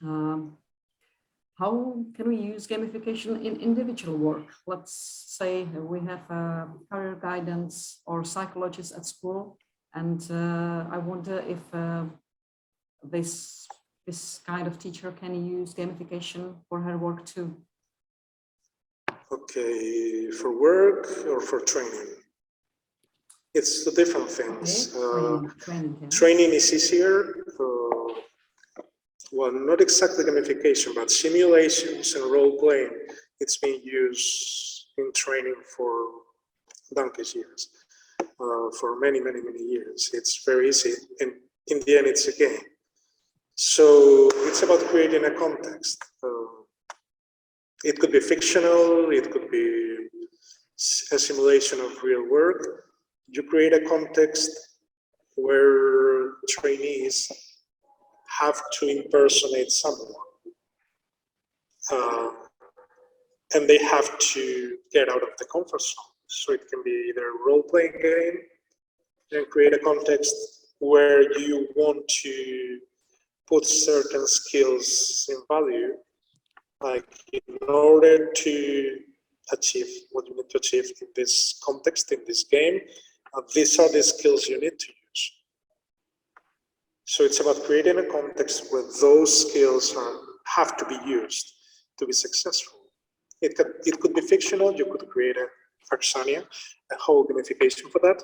how can we use gamification in individual work? Let's say we have career guidance or psychologists at school, and I wonder if this kind of teacher can use gamification for her work too. Okay, for work or for training? It's two different things. Training. Training is easier. Well, not exactly gamification, but simulations and role playing. It's been used in training for donkey's years, for many years. It's very easy, and in the end, it's a game. So it's about creating a context. It could be fictional, it could be a simulation of real work. You create a context where trainees have to impersonate someone. And they have to get out of the comfort zone. So it can be either a role-playing game and create a context where you want to put certain skills in value, like in order to achieve what you need to achieve in this context, in this game, these are the skills you need to use. So it's about creating a context where those skills have to be used to be successful. It could be fictional. You could create a whole gamification for that,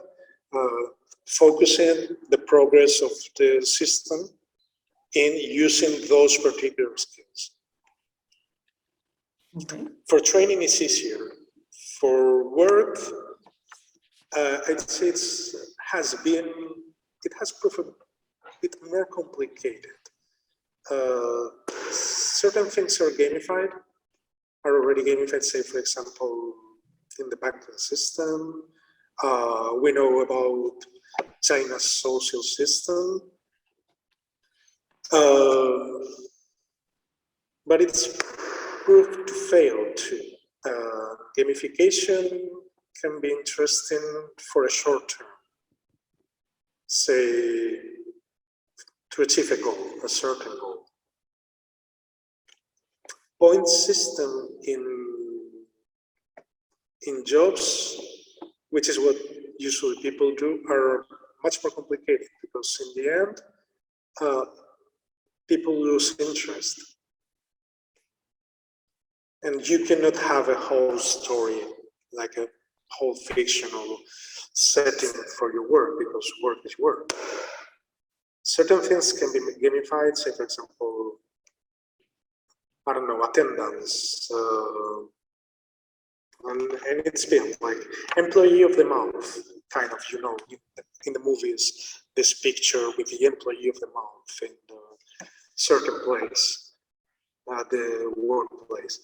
focusing the progress of the system in using those particular skills. Okay. For training, it's easier. For work, I'd say it has proven a bit more complicated. Certain things are already gamified, say, for example, in the banking system. We know about China's social system. But it's proved to fail too. Gamification can be interesting for a short term, say, to achieve a certain goal. Point system in jobs, which is what usually people do, are much more complicated because in the end, people lose interest. And you cannot have a whole story, like a whole fictional setting for your work, because work is work. Certain things can be gamified, say, for example, I don't know, attendance, and it's been like employee of the month, kind of, you know, in the movies, this picture with the employee of the month in a certain place, the workplace,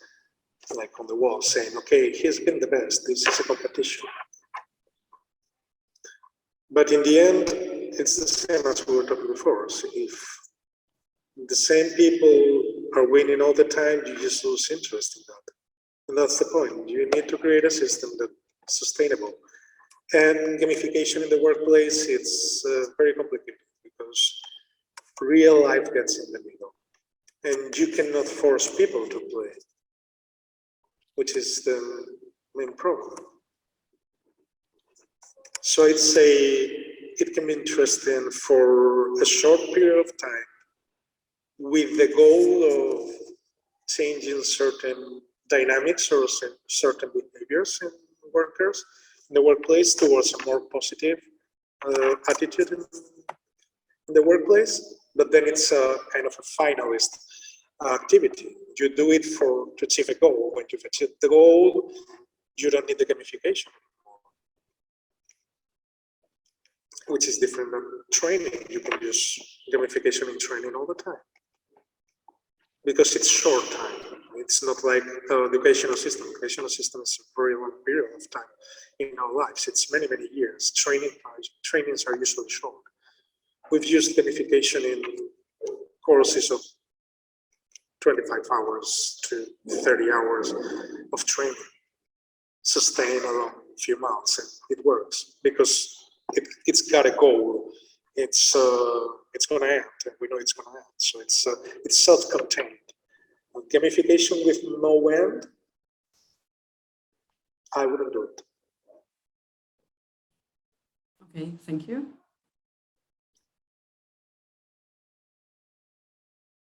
like on the wall, saying, okay, he's been the best, this is a competition. But in the end, it's the same as we were talking before. So if the same people are winning all the time, you just lose interest in that. And that's the point. You need to create a system that's sustainable. And gamification in the workplace, it's very complicated because real life gets in the middle. And you cannot force people to play, which is the main problem. So I'd say it can be interesting for a short period of time with the goal of changing certain dynamics or certain behaviors in workers in the workplace towards a more positive attitude in the workplace. But then it's a kind of a finalist activity. You do it to achieve a goal. When you've achieved the goal, you don't need the gamification anymore, which is different than training. You can use gamification in training all the time because it's short time. It's not like the educational system. The educational system is a very long period of time in our lives. It's many years. Trainings are usually short. We've used gamification in courses of 25 hours to 30 hours of training, sustained around a few months, and it works because it's got a goal. It's it's going to end, and we know it's going to end. So it's self-contained. Gamification with no end, I wouldn't do it. Okay, thank you.